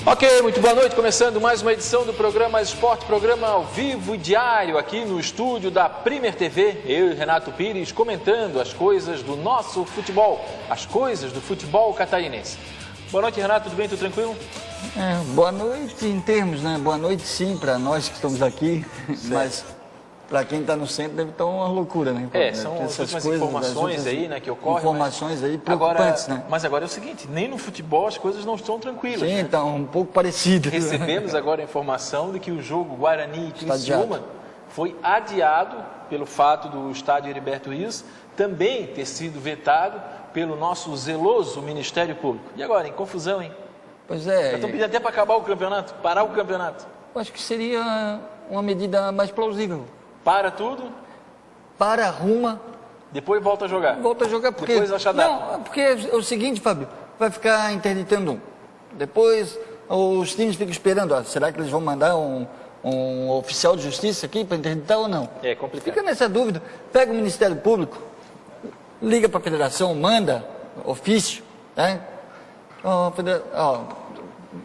Ok, muito boa noite, começando mais uma edição do programa Esporte, programa ao vivo e diário aqui no estúdio da Premier TV, eu e Renato Pires comentando as coisas do nosso futebol, as coisas do futebol catarinense. Boa noite, Renato, tudo bem, tudo tranquilo? Boa noite em termos, né? Boa noite sim para nós que estamos aqui, mas para quem está no centro deve estar uma loucura, né? São essas coisas, informações aí, né, que ocorrem. Informações aí preocupantes, né? Mas agora é o seguinte, nem no futebol as coisas não estão tranquilas. Sim, né? Então, um pouco parecido. Recebemos agora a informação de que o jogo Guarani e Criciúma foi adiado pelo fato do estádio Heriberto Rios também ter sido vetado pelo nosso zeloso Ministério Público. E agora, em confusão, hein? Pois é. Já estão pedindo até para acabar o campeonato, parar o campeonato. Eu acho que seria uma medida mais plausível. Para tudo. Para, arruma. Depois volta a jogar. Volta a jogar porque... Depois acha data. Não, porque é o seguinte, Fábio, vai ficar interditando um. Depois os times ficam esperando, será que eles vão mandar um oficial de justiça aqui para interditar ou não? É complicado. Fica nessa dúvida. Pega o Ministério Público, liga para a federação, manda ofício, né?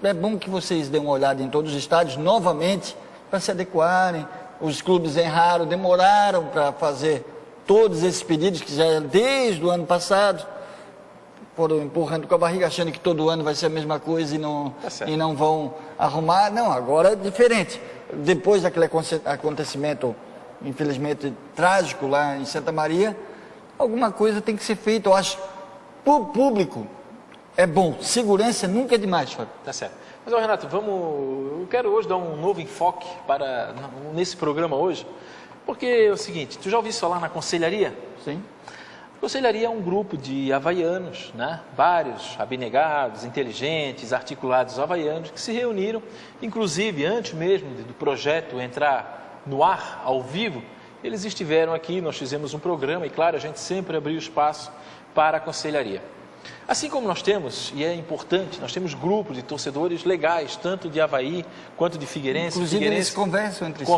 É bom que vocês dêem uma olhada em todos os estádios novamente para se adequarem. Os clubes erraram, demoraram para fazer todos esses pedidos que já desde o ano passado foram empurrando com a barriga, achando que todo ano vai ser a mesma coisa e não vão arrumar. Não, agora é diferente. Depois daquele acontecimento, infelizmente, trágico lá em Santa Maria, alguma coisa tem que ser feita, eu acho. Para o público é bom, segurança nunca é demais, Fábio. Tá certo. Mas, Renato, eu quero hoje dar um novo enfoque nesse programa hoje, porque é o seguinte, tu já ouviste falar na Conselharia? Sim. A Conselharia é um grupo de havaianos, né? Vários abnegados, inteligentes, articulados havaianos que se reuniram, inclusive antes mesmo do projeto entrar no ar, ao vivo, eles estiveram aqui, nós fizemos um programa e, claro, a gente sempre abriu espaço para a Conselharia. Assim como nós temos, e é importante, nós temos grupos de torcedores legais, tanto de Avaí quanto de Figueirense. Inclusive eles conversam entre si.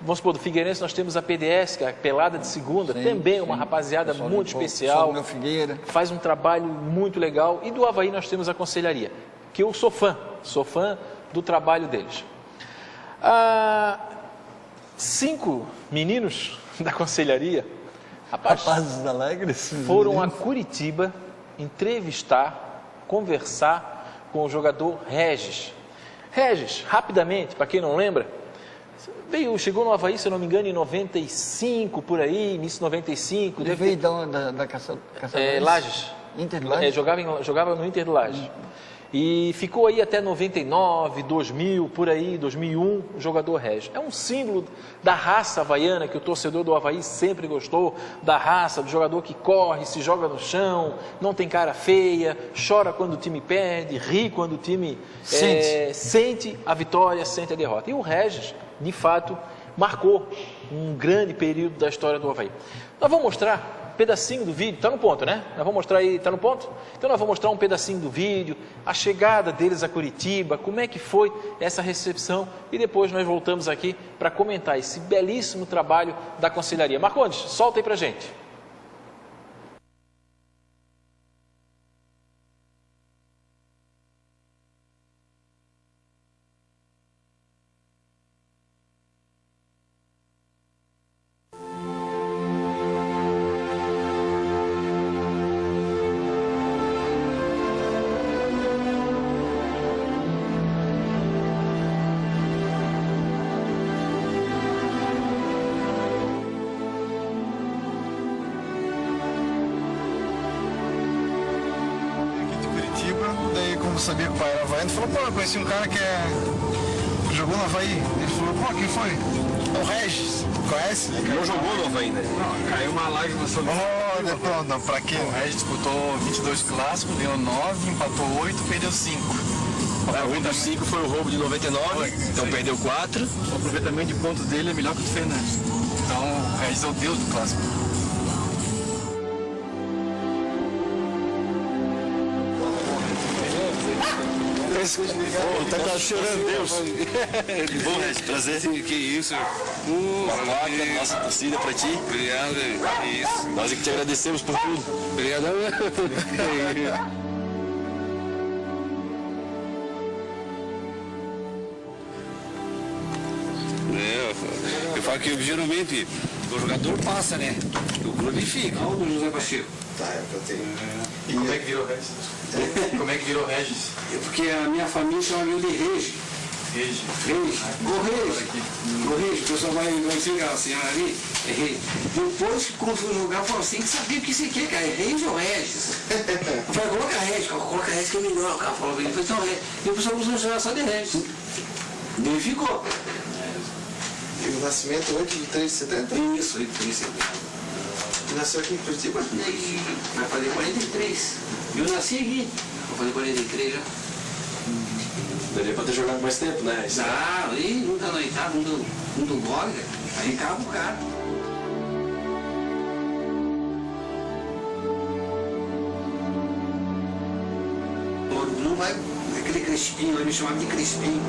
Vamos supor, do Figueirense nós temos a PDS, que é a Pelada de Segunda, também uma rapaziada muito especial. Meu Figueira. Faz um trabalho muito legal. E do Avaí nós temos a Conselharia, que eu sou fã do trabalho deles. 5 meninos da Conselharia, rapazes alegres, foram a Curitiba entrevistar, conversar com o jogador Regis. Regis, rapidamente, para quem não lembra, chegou no Avaí, se eu não me engano, em 95, por aí, início de 95. Ele veio da Lages. Inter de Lages? Jogava no Inter de Lages. E ficou aí até 99, 2000, por aí, 2001, o jogador Regis. É um símbolo da raça havaiana, que o torcedor do Avaí sempre gostou, da raça, do jogador que corre, se joga no chão, não tem cara feia, chora quando o time perde, ri quando o time sente a vitória, sente a derrota. E o Regis, de fato, marcou um grande período da história do Avaí. Nós vamos mostrar um pedacinho do vídeo, está no ponto, né? Nós vamos mostrar aí, está no ponto? Então nós vamos mostrar um pedacinho do vídeo, a chegada deles a Curitiba, como é que foi essa recepção e depois nós voltamos aqui para comentar esse belíssimo trabalho da Conselharia. Marcondes, solta aí para a gente. Sabia que o pai era havaiano, falou, eu conheci um cara que jogou no Avaí. Ele falou, quem foi? O Regis, conhece? Não jogou no Avaí, né? Não, caiu uma lágrima sobre o pronto, pra quê? O Regis disputou 22 clássicos, ganhou 9, empatou 8, perdeu 5. O dos 5 foi o roubo de 99, então perdeu 4. O aproveitamento de pontos dele é melhor que o do Fernandes. Então, o Regis é o deus do clássico. Tá quase chorando, Deus. Bom, Regis, prazer. Que isso. Uma placa da nossa torcida pra ti. Obrigado, isso. Nós é que te agradecemos por tudo. Obrigado. Só que geralmente o jogador passa, né? O clube fica. Não, o José Pacheco. Tá, é que eu tenho. E como é que virou Regis? Como é que virou Regis? Porque a minha família chama ele de Regi. Regi. O pessoal vai chegar a senhora ali, é Regi. Depois que começou a jogar, falou assim, que sabia o que você quer, cara, é Regi ou Regis? Eu falei, coloca Regis que é melhor, o cara falou, ele falou, então Regis. E o pessoal começou a chamar só de Regis. E ele ficou. E o nascimento 8 de 3 de setembro? Isso, 8 de 3 de setembro. E nasceu aqui em Curitiba? Vai fazer 43. Eu nasci aqui, vou fazer 43 já. Daria pra ter jogado mais tempo, né? Ah, aí não tá noitado, não do gole, aí acaba o cara. Não vai, aquele Crespinho, ele me chamava de Crespinho.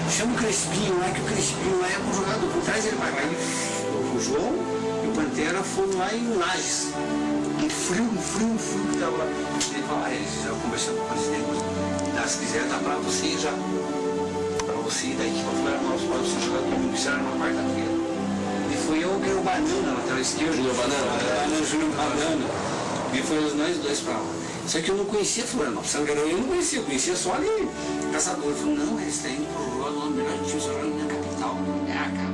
Chama o Crespinho lá, que o Crespinho lá é um jogador por trás, ele vai. O João e o Pantera foram lá em Lages. Um frio que tava lá. Ele falou, eles já conversando com o presidente, se quiser dá pra você já. Pra você, daí que falou, nós podemos ser jogador domingo, que será numa quarta-feira. E foi eu que era o Banana, lateral esquerdo. Júnior Banana. E foi nós dois pra lá. Só que eu não conhecia Florianópolis, eu não conhecia, eu conhecia só ali, Caçador. Ele falou, não, eles estão indo pro jogo, o melhor time jogando na capital. Cara.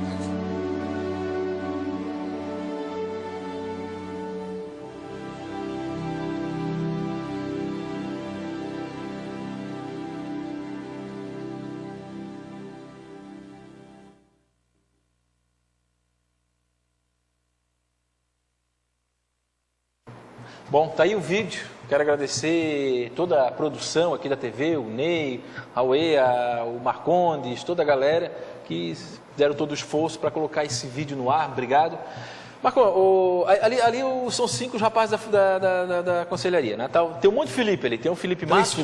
Bom, tá aí o vídeo. Quero agradecer toda a produção aqui da TV, o Ney, a Uê, o Marcondes, toda a galera que deram todo o esforço para colocar esse vídeo no ar. Obrigado. Marcon, ali são 5 os rapazes da conselharia, né? Tem um monte de Felipe ali. Tem o Felipe Matos,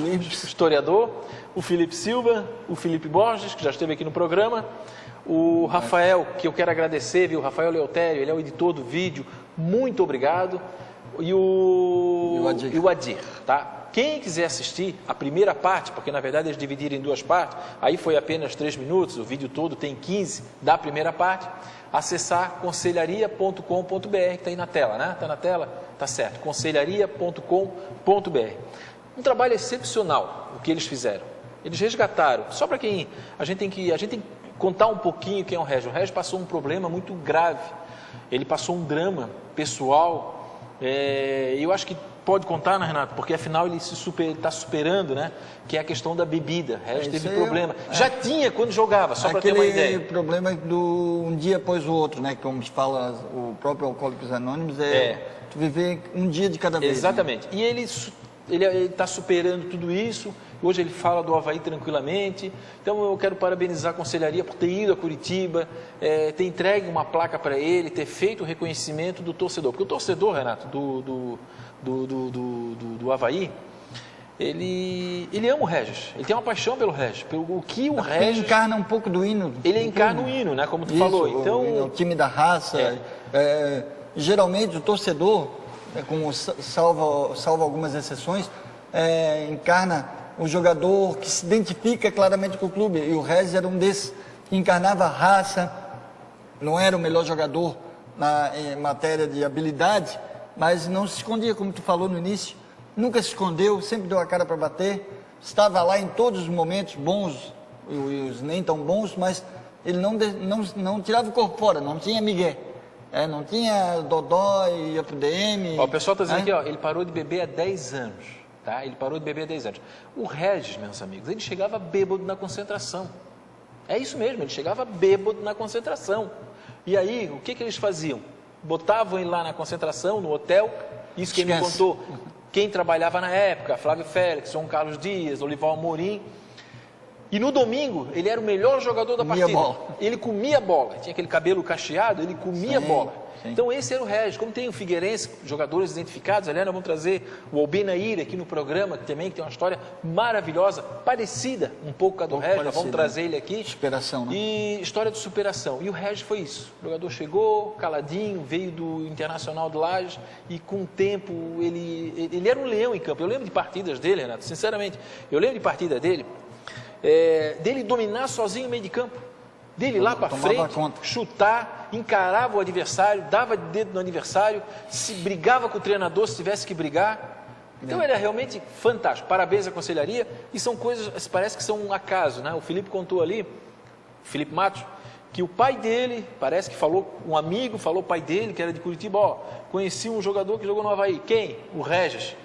historiador, o Felipe Silva, o Felipe Borges, que já esteve aqui no programa, o Rafael, que eu quero agradecer, viu? O Rafael Leotério, ele é o editor do vídeo. Muito obrigado. E o Adir, tá? Quem quiser assistir a primeira parte, porque na verdade eles dividiram em 2 partes, aí foi apenas 3 minutos, o vídeo todo tem 15 da primeira parte, acessar conselharia.com.br, que está aí na tela, né? Está na tela? Tá certo, conselharia.com.br. Um trabalho excepcional o que eles fizeram. Eles resgataram, só para quem... A gente tem que contar um pouquinho quem é o Regis. O Regis passou um problema muito grave, ele passou um drama pessoal. Eu acho que pode contar, né, Renato? Porque afinal ele está superando, né? Que é a questão da bebida. O Regis teve problema. Já tinha quando jogava, só para ter uma ideia. Aquele problema do um dia após o outro, né? Como fala o próprio Alcoólicos Anônimos, tu viver um dia de cada vez. Exatamente. Né? E ele está superando tudo isso. Hoje ele fala do Avaí tranquilamente. Então eu quero parabenizar a Conselharia por ter ido a Curitiba, ter entregue uma placa para ele, ter feito o reconhecimento do torcedor. Porque o torcedor, Renato, do Avaí, ele ama o Regis. Ele tem uma paixão pelo Regis. Pelo que o Regis... Ele encarna um pouco do hino. Ele encarna o hino, né? Como tu falou. Então, o time da raça. Geralmente o torcedor, como salva algumas exceções, encarna o jogador que se identifica claramente com o clube, e o Regis era um desses, que encarnava a raça, não era o melhor jogador em matéria de habilidade, mas não se escondia, como tu falou no início, nunca se escondeu, sempre deu a cara para bater, estava lá em todos os momentos bons e os nem tão bons, mas ele não tirava o corpo fora, não tinha migué. Não tinha dodó e ia pro DM. O pessoal está dizendo aqui, ele parou de beber há 10 anos. Tá? Ele parou de beber há 10 anos. O Regis, meus amigos, ele chegava bêbado na concentração. É isso mesmo, ele chegava bêbado na concentração. E aí, o que eles faziam? Botavam ele lá na concentração, no hotel. Isso quem me contou, quem trabalhava na época, Flávio Félix, João Carlos Dias, Olival Amorim. E no domingo, ele era o melhor jogador da partida. Ele comia bola. Tinha aquele cabelo cacheado, ele comia bola. Sim. Então esse era o Regis. Como tem o Figueirense, jogadores identificados, aliás, nós vamos trazer o Albenair aqui no programa, que também tem uma história maravilhosa, parecida um pouco com a do Regis, nós vamos trazer ele aqui. Superação, né? E história de superação. E o Regis foi isso. O jogador chegou, caladinho, veio do Internacional de Lages e com o tempo ele era um leão em campo. Eu lembro de partidas dele, Renato, sinceramente. Eu lembro de partida dele dominar sozinho o meio de campo. dele ir lá para frente, conta. chutar, encarava o adversário, dava dedo no adversário, se brigava com o treinador se tivesse que brigar. Então era realmente fantástico. Parabéns à conselharia, e são coisas, parece que são um acaso, né? O Felipe contou ali, o Felipe Matos, que o pai dele, parece que falou, um amigo falou, o pai dele, que era de Curitiba, ó, conheci um jogador que jogou no Avaí. Quem? O Regis.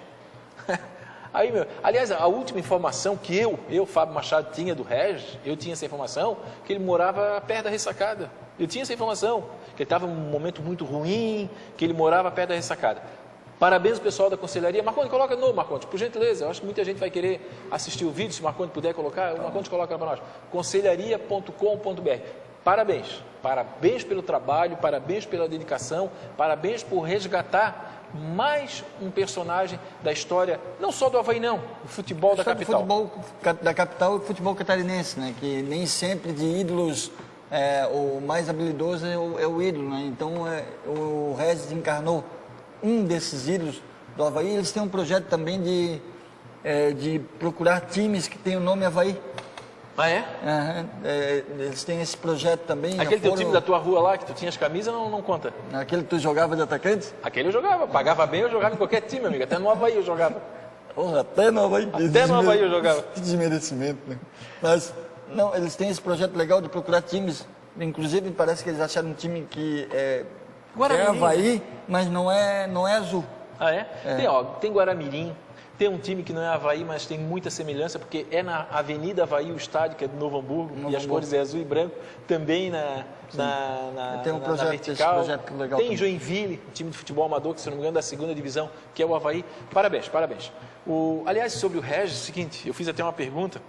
Aí, aliás, a última informação que eu, Fábio Machado, tinha do Regis, eu tinha essa informação, que ele morava perto da Ressacada. Eu tinha essa informação, que ele estava num momento muito ruim, que ele morava perto da Ressacada. Parabéns ao pessoal da conselharia. Marcondes, coloca de novo, Marcondes, por gentileza. Eu acho que muita gente vai querer assistir o vídeo, se o Marcondes puder colocar, o Marcondes coloca para nós. conselharia.com.br. Parabéns. Parabéns pelo trabalho, parabéns pela dedicação, parabéns por resgatar mais um personagem da história, não só do Avaí, não, do futebol da capital. Do futebol da capital e o futebol catarinense, né? Que nem sempre de ídolos, o mais habilidoso é o ídolo, né? Então, o Regis encarnou um desses ídolos do Avaí. Eles têm um projeto também de procurar times que têm o nome Avaí. Ah, é? Eles têm esse projeto também. Aquele teu time da tua rua lá, que tu tinhas camisa, não conta? Aquele que tu jogava de atacante? Aquele eu jogava, pagava bem, eu jogava em qualquer time, amigo, até no Avaí eu jogava. Porra, até no Avaí. Até no Avaí eu jogava. Que desmerecimento, né? Mas, não, eles têm esse projeto legal de procurar times, inclusive parece que eles acharam um time que é Avaí, mas não é azul. Ah, é? Tem Guaramirim. Tem um time que não é Avaí, mas tem muita semelhança, porque é na Avenida Avaí, o estádio, que é de Novo Hamburgo, e as cores é azul e branco, também tem um projeto, na vertical. Esse projeto legal tem também. Joinville, um time de futebol amador, que se não me engano da segunda divisão, que é o Avaí. Parabéns, parabéns. Aliás, sobre o Regis, é o seguinte, eu fiz até uma pergunta.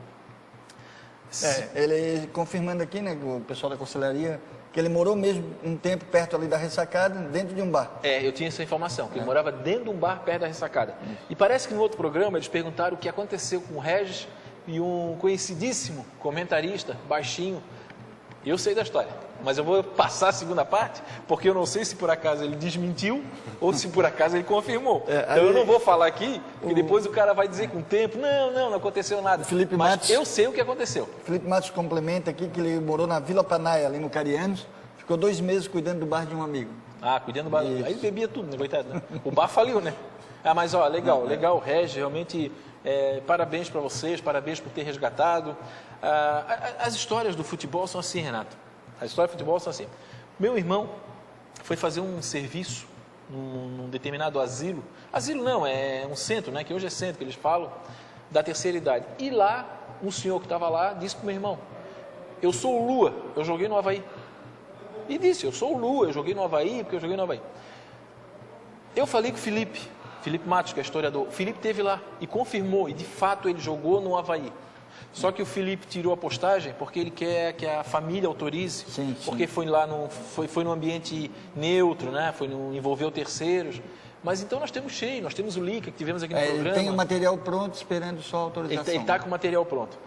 Ele confirmando aqui, né, o pessoal da conselharia, que ele morou mesmo um tempo perto ali da Ressacada, dentro de um bar. Eu tinha essa informação, que ele morava dentro de um bar perto da Ressacada. E parece que no outro programa eles perguntaram o que aconteceu com o Regis e um conhecidíssimo comentarista, baixinho. Eu sei da história, mas eu vou passar a segunda parte, porque eu não sei se por acaso ele desmentiu ou se por acaso ele confirmou. Então eu não vou falar aqui, porque depois o cara vai dizer com o tempo, não aconteceu nada. Mas Matos, eu sei o que aconteceu. Felipe Matos complementa aqui que ele morou na Vila Panaia, ali no Carianos, ficou 2 meses cuidando do bar de um amigo. Cuidando do bar. Isso. Aí ele bebia tudo, né, coitado? Né? O bar faliu, né? Mas legal, Regis, realmente parabéns para vocês, parabéns por ter resgatado. As histórias do futebol são assim, Renato. As histórias do futebol são assim. Meu irmão foi fazer um serviço num determinado asilo. Asilo não, é um centro, né? Que hoje é centro, que eles falam, da terceira idade. E lá, um senhor que estava lá disse para o meu irmão, eu sou o Lua, eu joguei no Avaí. E disse, eu sou o Lua, eu joguei no Avaí, porque eu joguei no Avaí. Eu falei com o Felipe Matos, que é historiador. O Felipe esteve lá e confirmou, e de fato ele jogou no Avaí. Só que o Felipe tirou a postagem porque ele quer que a família autorize, porque foi lá foi num ambiente neutro, né? Envolveu terceiros. Mas então nós temos cheio, nós temos o link que tivemos aqui no programa. Ele tem o material pronto, esperando só a autorização. Ele está com o material pronto.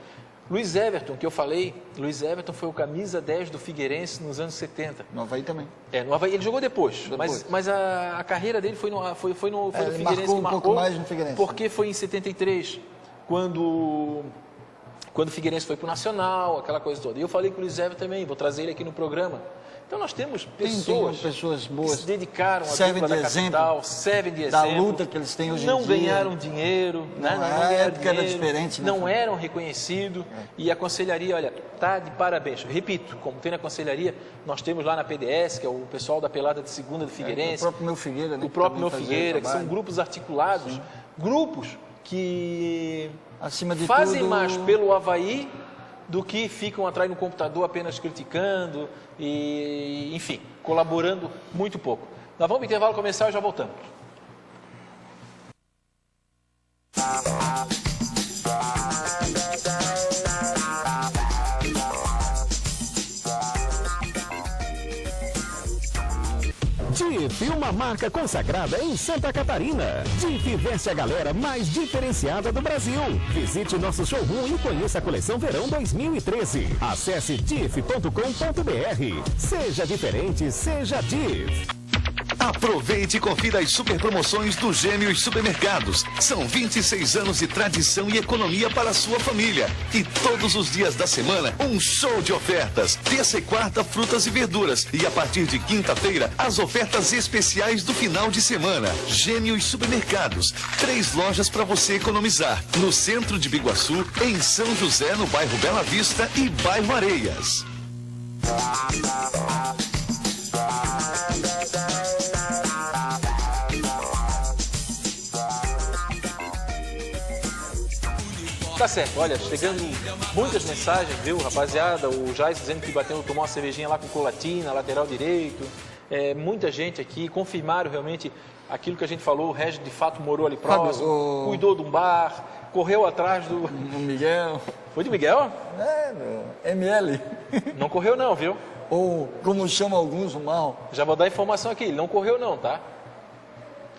Luiz Everton, que eu falei, Luiz Everton foi o camisa 10 do Figueirense nos anos 70. No Avaí também. No Avaí, ele jogou depois. Mas a carreira dele foi no Figueirense que marcou. Um pouco mais no Figueirense. Porque foi em 73, quando o Figueirense foi para o Nacional, aquela coisa toda. E eu falei com o Luiz Everton também, vou trazer ele aqui no programa. Então nós temos pessoas boas, que se dedicaram à servem dupla de da capital, servem de exemplo. Da luta que eles têm hoje em dia. Não ganharam dinheiro, a época era diferente. Não eram reconhecidos. E a conselharia, olha, está de parabéns. Repito, como tem na conselharia, nós temos lá na PDS, que é o pessoal da Pelada de Segunda do Figueirense. O próprio Meu Figueira. Né, o próprio Meu Figueira, que são grupos articulados. Grupos que fazem mais pelo Avaí do que ficam atrás no computador apenas criticando e, enfim, colaborando muito pouco. Nós vamos para o intervalo comercial e já voltamos. DIF, uma marca consagrada em Santa Catarina. DIF veste a galera mais diferenciada do Brasil. Visite nosso showroom e conheça a coleção Verão 2013. Acesse dif.com.br. Seja diferente, seja DIF. Aproveite e confira as super promoções do Gêmeos Supermercados. São 26 anos de tradição e economia para a sua família. E todos os dias da semana, um show de ofertas. Terça e quarta, frutas e verduras. E a partir de quinta-feira, as ofertas especiais do final de semana. Gêmeos Supermercados. 3 lojas para você economizar. No centro de Biguaçu, em São José, no bairro Bela Vista e bairro Areias. Tá certo, olha, chegando muitas mensagens, viu, rapaziada? O Jais dizendo que tomou uma cervejinha lá com Colatina, lateral direito. Muita gente aqui confirmaram realmente aquilo que a gente falou. O Regis de fato morou ali próximo, cuidou de um bar, correu atrás do. O Miguel. Foi de Miguel? No ML. Não correu, não, viu? Ou como chamam alguns, o mal. Já vou dar informação aqui, ele não correu, não, tá?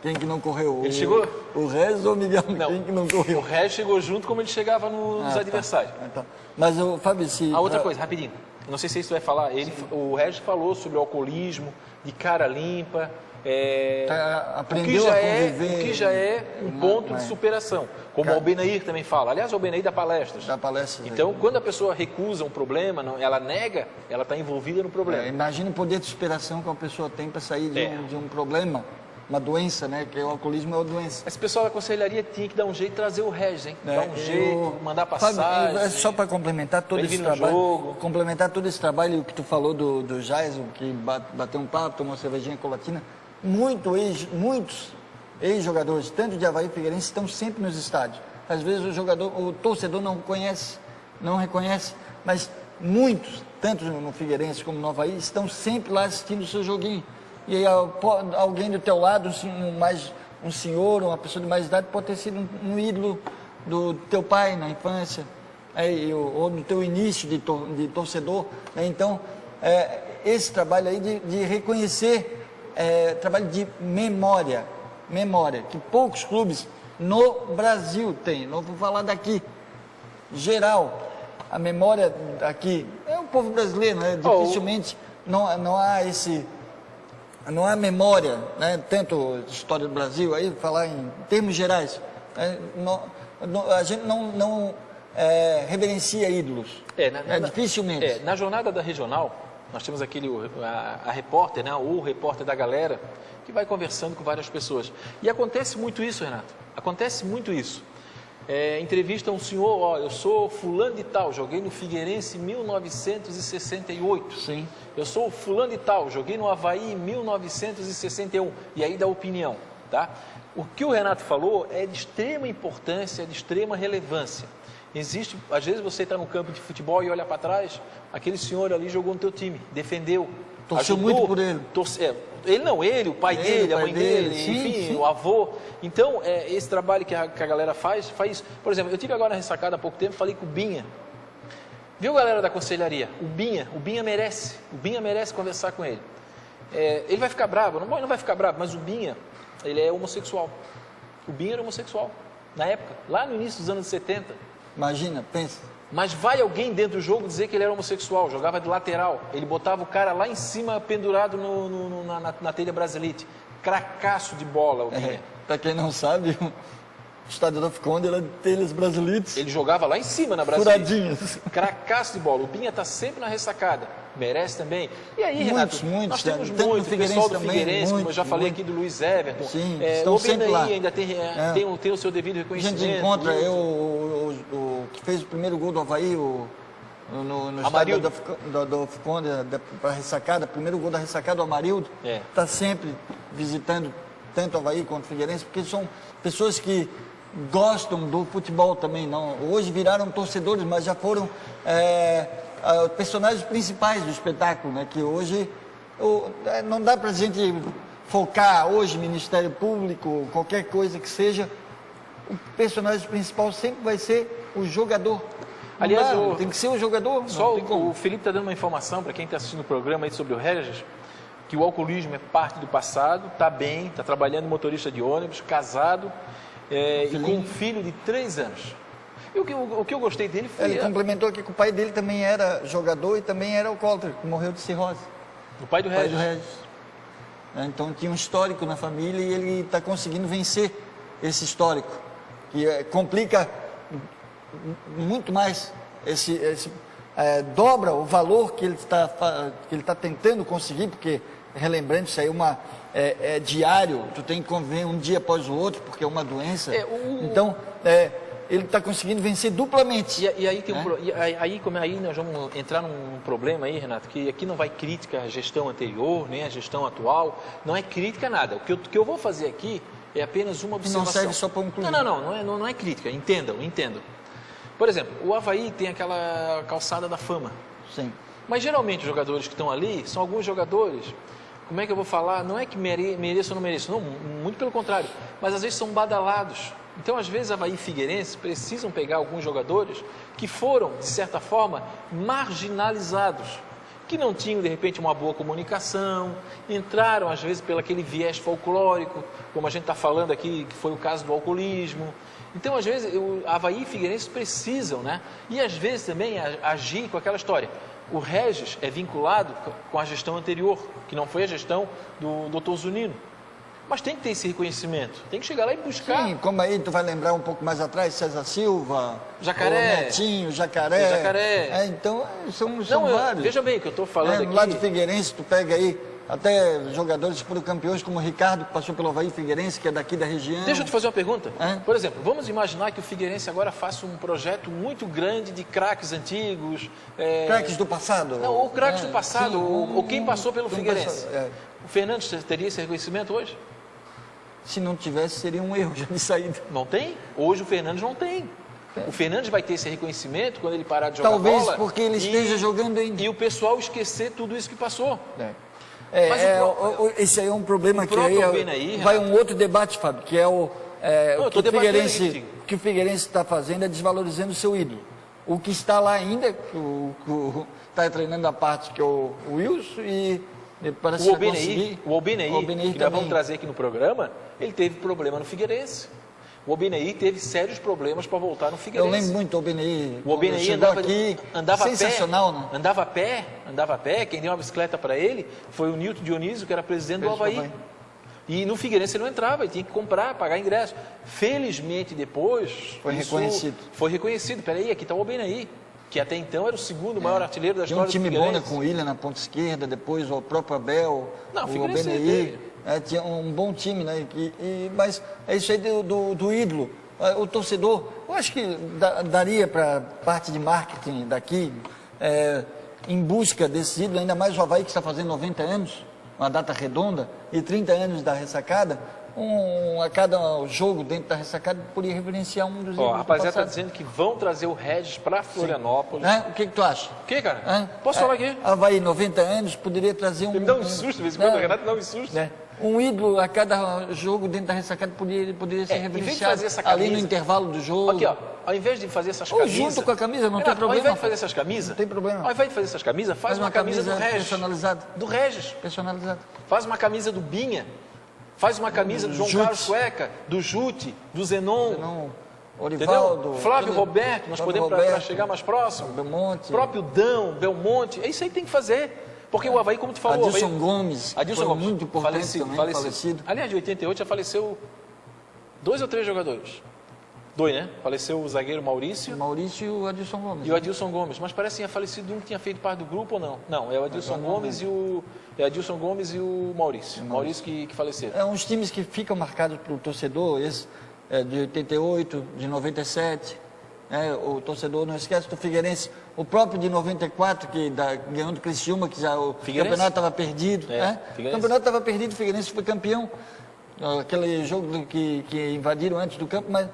Quem que não correu? Ele chegou? O Regis ou o Miguel? Não. Quem que não correu? O Regis chegou junto como ele chegava nos adversários. Tá. Mas, Fábio, se... Outra coisa, rapidinho. Não sei se isso vai falar. O Regis falou sobre o alcoolismo, de cara limpa. Aprendeu a conviver. O que já é um ponto de superação. Como o Albenair também fala. Aliás, o Albenair dá palestras. Dá palestras. Então, quando a pessoa recusa um problema, ela nega, ela está envolvida no problema. Imagina o poder de superação que uma pessoa tem para sair de um problema. Uma doença, né? Que o alcoolismo é uma doença. Esse pessoal da conselharia tinha que dar um jeito de trazer o Regis, hein? Dar um jeito, mandar passagem. Fábio, só para complementar todo esse trabalho. Complementar todo esse trabalho que tu falou do Jais, que bateu um papo, tomou uma cervejinha colatina. Muitos ex-jogadores, tanto de Avaí e Figueirense, estão sempre nos estádios. Às vezes o torcedor não conhece, não reconhece, mas muitos, tanto no Figueirense como no Avaí, estão sempre lá assistindo o seu joguinho. E aí, alguém do teu lado, um senhor, uma pessoa de mais idade, pode ter sido um ídolo do teu pai na infância, ou do teu início de torcedor. Né? Então, esse trabalho aí de reconhecer, trabalho de memória, que poucos clubes no Brasil têm. Não vou falar daqui, geral. A memória aqui é o povo brasileiro, né? Dificilmente não há esse... Não há memória, né? Tanto história do Brasil, aí falar em termos gerais, a gente não reverencia ídolos, dificilmente. Na jornada da regional, nós temos a repórter, né? Ou o repórter da galera, que vai conversando com várias pessoas. E acontece muito isso, Renato, acontece muito isso. Entrevista um senhor, eu sou fulano de tal, joguei no Figueirense em 1968. Sim. Eu sou fulano de tal, joguei no Avaí em 1961. E aí dá opinião, tá? O que o Renato falou é de extrema importância, de extrema relevância. Existe, às vezes você está no campo de futebol e olha para trás, aquele senhor ali jogou no teu time, defendeu, torceu muito por ele. Ele, o pai dele, a mãe dele, enfim, sim. O avô. Então, esse trabalho que a galera faz isso. Por exemplo, eu tive agora na ressacada há pouco tempo, falei com o Binha. Viu, galera da conselharia? O Binha merece conversar com ele. Ele vai ficar bravo? Não vai ficar bravo, mas o Binha, ele é homossexual. O Binha era homossexual, na época, lá no início dos anos 70. Imagina, pensa. Mas vai alguém dentro do jogo dizer que ele era homossexual, jogava de lateral, ele botava o cara lá em cima pendurado na telha brasilite, cracaço de bola o Binha. Para quem não sabe, o estádio da Conde era de telhas brasilites. Ele jogava lá em cima na brasilite. Furadinhas. Cracaço de bola, o Binha está sempre na ressacada, merece também. E aí, Renato, nós temos muito, o pessoal do Figueirense, como eu já falei aqui do Luiz Everton, estão o sempre lá. Ainda tem o seu devido reconhecimento. A gente encontra o que fez o primeiro gol do Avaí, no estádio do Conde, para a ressacada, primeiro gol da ressacada, o Amarildo, está sempre visitando tanto o Avaí quanto o Figueirense, porque são pessoas que gostam do futebol também. Hoje viraram torcedores, mas já foram personagens principais do espetáculo, né? Que hoje não dá para a gente focar hoje Ministério Público, qualquer coisa que seja, o personagem principal sempre vai ser o jogador. Aliás, tem que ser o jogador. Só o Felipe está dando uma informação para quem está assistindo o programa aí sobre o Regis, que o alcoolismo é parte do passado, está bem, está trabalhando motorista de ônibus, casado, e com um filho de 3 anos. E o que eu gostei dele foi... Ele complementou aqui que o pai dele também era jogador e também era alcoólatra, que morreu de cirrose. O pai do Regis. né? Então tinha um histórico na família e ele está conseguindo vencer esse histórico, que complica muito mais, dobra o valor que ele está tentando conseguir, porque, relembrando, isso aí é diário, tu tem que conviver um dia após o outro, porque é uma doença. Então, ele está conseguindo vencer duplamente. E aí tem aí nós vamos entrar num problema aí, Renato, que aqui não vai crítica à gestão anterior, nem à gestão atual, não é crítica nada. O que eu vou fazer aqui é apenas uma observação. Não serve só para um clube. Não é crítica, entendam. Por exemplo, o Avaí tem aquela calçada da fama. Sim. Mas geralmente os jogadores que estão ali são alguns jogadores, como é que eu vou falar? Não é que mereçam ou não mereçam, não, muito pelo contrário, mas às vezes são badalados. Então, às vezes, Avaí e Figueirense precisam pegar alguns jogadores que foram, de certa forma, marginalizados, que não tinham, de repente, uma boa comunicação, entraram, às vezes, pelo aquele viés folclórico, como a gente está falando aqui, que foi o caso do alcoolismo. Então, às vezes, Avaí e Figueirense precisam, né? E, às vezes, também agir com aquela história. O Regis é vinculado com a gestão anterior, que não foi a gestão do Dr. Zunino. Mas tem que ter esse reconhecimento, tem que chegar lá e buscar. Sim, como aí tu vai lembrar um pouco mais atrás, César Silva, Jacaré, Netinho, Jacaré. Então, são vários. Veja bem o que eu estou falando aqui. No lado do Figueirense, tu pega aí até jogadores que foram campeões, como o Ricardo, que passou pelo Avaí Figueirense, que é daqui da região. Deixa eu te fazer uma pergunta. Por exemplo, vamos imaginar que o Figueirense agora faça um projeto muito grande de craques antigos. Craques do passado? Não, ou craques do passado, sim, ou quem passou pelo Figueirense. O Fernandes teria esse reconhecimento hoje? Se não tivesse, seria um erro já de saída. Não tem? Hoje o Fernandes não tem. O Fernandes vai ter esse reconhecimento quando ele parar de jogar bola. Talvez porque ele esteja jogando ainda. E o pessoal esquecer tudo isso que passou. Esse aí é um problema que aí vai um outro debate, Fábio, que é o que o Figueirense está fazendo é desvalorizando o seu ídolo. O que está lá ainda, está treinando a parte que é o Wilson e parece o Obeneí, que nós vamos trazer aqui no programa, ele teve problema no Figueirense. O Obeneí teve sérios problemas para voltar no Figueirense. Eu lembro muito do Obeneí. O Obeneí andava sensacional, a pé, né? andava a pé. Quem deu uma bicicleta para ele foi o Nilton Dionísio, que era presidente do Avaí. E no Figueirense ele não entrava, ele tinha que comprar, pagar ingresso. Felizmente depois foi reconhecido. Peraí, aqui está o Obeneí, que até então era o segundo maior artilheiro da história do Figueirense. Tinha um time bom, né, com o Willian na ponta esquerda, depois o próprio Abel, o Obeneí. Tinha um bom time, né? Mas é isso aí do ídolo. O torcedor, eu acho que daria para parte de marketing daqui, em busca desse ídolo, ainda mais o Avaí que está fazendo 90 anos, uma data redonda, e 30 anos da ressacada, a cada jogo dentro da ressacada poderia referenciar um dos ídolos. A rapaziada está dizendo que vão trazer o Regis para Florianópolis. O que tu acha? O que, cara? Posso falar aqui? Avaí, 90 anos, poderia trazer Ele me dá um susto, de vez em quando o Renato dá um susto. Um ídolo a cada jogo dentro da ressacada poderia ser referenciado ali no intervalo do jogo. Aqui, ó, ao invés de fazer essas camisas... Ou junto com a camisa, não tem problema. Ao invés de fazer essas camisas... Não tem problema. Ao invés de fazer essas camisas, faz uma camisa do Regis. Personalizada. Do Regis. Personalizada. Faz uma camisa do Binha. Faz uma camisa do João Carlos Cueca, do Jute, do Zenon. Orivaldo. Flávio Roberto, nós podemos para chegar mais próximo. Belmonte. Próprio Dão, Belmonte. É isso aí que tem que fazer. Porque o Avaí, como tu falou... Adilson Gomes. Adilson Gomes. Muito importante falecido. Aliás, de 88 já faleceu 2 ou 3 jogadores. 2, né? Faleceu o zagueiro Maurício. Maurício e o Adilson Gomes. E o Adilson Gomes. Mas parece que tinha falecido um que tinha feito parte do grupo ou não? Não, é o Adilson Gomes e o... É Adilson Gomes e o Maurício. Maurício que faleceram. Uns times que ficam marcados para o torcedor, esse de 88, de 97... o torcedor não esquece do Figueirense, o próprio de 94, que ganhou do Criciúma, que já o campeonato estava perdido. O campeonato estava perdido, o Figueirense foi campeão. Aquele jogo que invadiram antes do campo, mas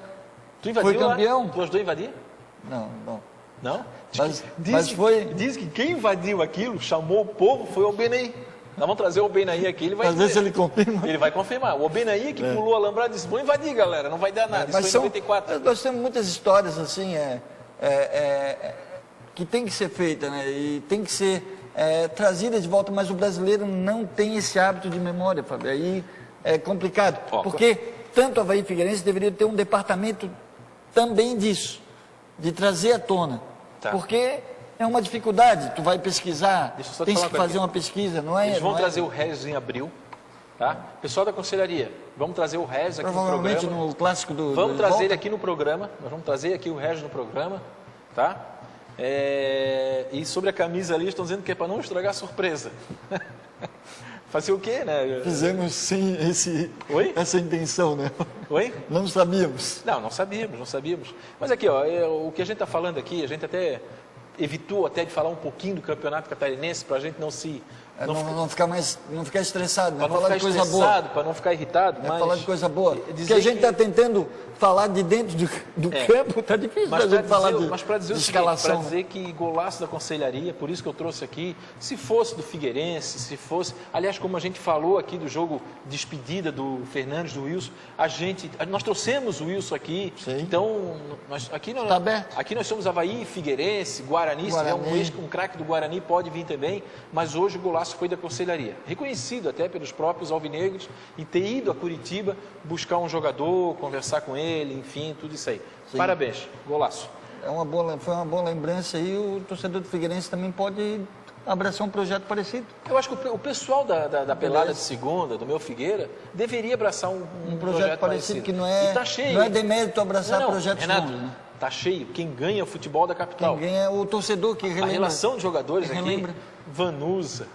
tu invadiu foi campeão. Lá? Tu ajudou a invadir? Não. Não? Diz que quem invadiu aquilo, chamou o povo, foi o Obeneí. Nós vamos trazer o Obeneí aqui, ele vai dizer. Se ele confirma. Ele vai confirmar. O Obeneí que pulou a alambrada e disse, vou invadir, galera, não vai dar nada. Mas isso foi em 94. Nós temos muitas histórias assim, que tem que ser feita, né? E tem que ser trazida de volta, mas o brasileiro não tem esse hábito de memória, Fábio. Aí é complicado, porque tanto Avaí e Figueirense deveria ter um departamento também disso, de trazer à tona. Porque... é uma dificuldade, tu vai pesquisar, tens que fazer uma pesquisa, não é? Eles vão trazer o Regis em abril, Tá? Pessoal da Conselharia, vamos trazer o Regis aqui no programa. Provavelmente no clássico do Vamos trazer volta. ele aqui no programa. Nós vamos trazer aqui o Regis no programa, tá? E sobre a camisa ali, estão dizendo que é para não estragar a surpresa. Fazer o quê, né? Fizemos sim essa intenção, né? Oi? Não sabíamos. Não sabíamos. Mas aqui, ó, o que a gente está falando aqui, a gente até evitou até de falar um pouquinho do Campeonato Catarinense para a gente não se... Não ficar estressado, né? Para não Falar ficar de coisa estressado, boa. para não ficar irritado. É mas falar de coisa boa. dizer Porque a gente que- está tentando falar de dentro do campo, está difícil Mas a gente falar de para dizer o seguinte, para escalação. dizer que golaço da Conselharia, por isso que eu trouxe aqui, se fosse do Figueirense, se fosse... Aliás, como a gente falou aqui do jogo despedida do Fernandes, do Wilson, nós trouxemos o Wilson aqui, Sim. então aqui Tá aberto. aqui nós somos Avaí, Figueirense, Guarani, se tiver um craque do Guarani pode vir também, mas hoje o golaço foi da Conselharia. Reconhecido até pelos próprios alvinegros e ter ido a Curitiba buscar um jogador, conversar com ele, enfim, tudo isso aí. Sim. Parabéns, golaço. Foi uma boa lembrança e o torcedor do Figueirense também pode abraçar um projeto parecido. Eu acho que o pessoal da pelada de segunda, do meu Figueira, deveria abraçar um projeto parecido que não E tá cheio. não é demérito abraçar projetos Renato, novos. Né? tá cheio. Quem ganha é o futebol da capital. Quem ganha é o torcedor que relembra. A relação de jogadores que aqui, relembra. Vanusa,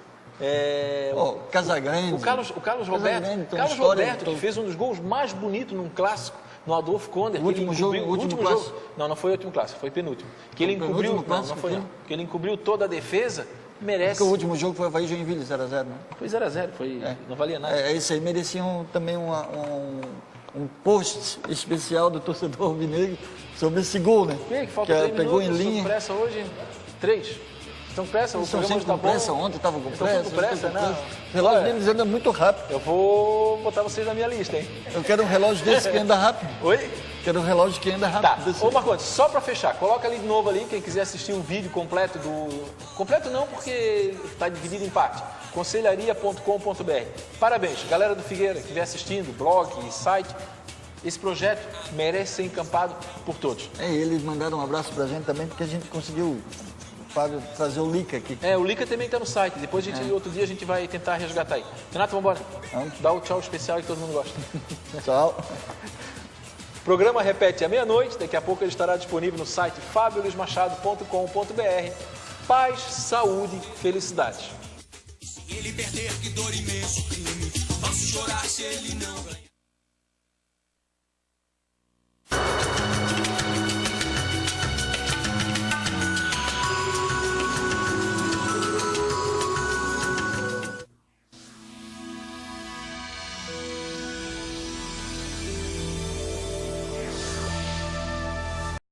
Casagrande. o Carlos Roberto, Casagrande, tem uma Carlos história, Roberto, que fez um dos gols mais bonitos num clássico, no Adolfo Conde. O último jogo, o último clássico. Não foi o último clássico, foi penúltimo. Que ele encobriu, penúltimo clássico, não foi sim. não. Que ele encobriu toda a defesa, merece. Porque o último jogo foi Avaí e Joinville, 0-0, né? Foi 0-0, não valia nada. Esse aí merecia também um post especial do torcedor alvinegro sobre esse gol, né? Que falta 3 pegou minutos, em linha. estão com pressa hoje? 3? Estão com pressa? O Estão programa sempre hoje com tá pressa, bom? ontem estava com Estão pressa. com pressa, hoje tá com né? pressa. O relógio Olha, deles anda muito rápido. eu vou botar vocês na minha lista, hein? Eu quero um relógio desse que anda rápido. Oi? Quero um relógio que anda Tá. rápido. desse. Ô, Marcondes, só para fechar, coloca ali de novo ali, quem quiser assistir um vídeo completo do... Completo não, porque está dividido em parte. Conselharia.com.br. Parabéns, galera do Figueira, que estiver assistindo, blog, site. Esse projeto merece ser encampado por todos. Eles mandaram um abraço pra gente também, porque a gente conseguiu, Fábio, trazer o Lica aqui. O Lica também está no site. Depois, outro dia, a gente vai tentar resgatar aí. Renato, vamos embora. Vamos. Dá o tchau especial que todo mundo gosta. Tchau. O programa repete à meia-noite. Daqui a pouco ele estará disponível no site fabioluismachado.com.br. Paz, saúde, felicidades. Se ele perder, que dor imenso crime. Posso chorar se ele não ganhar.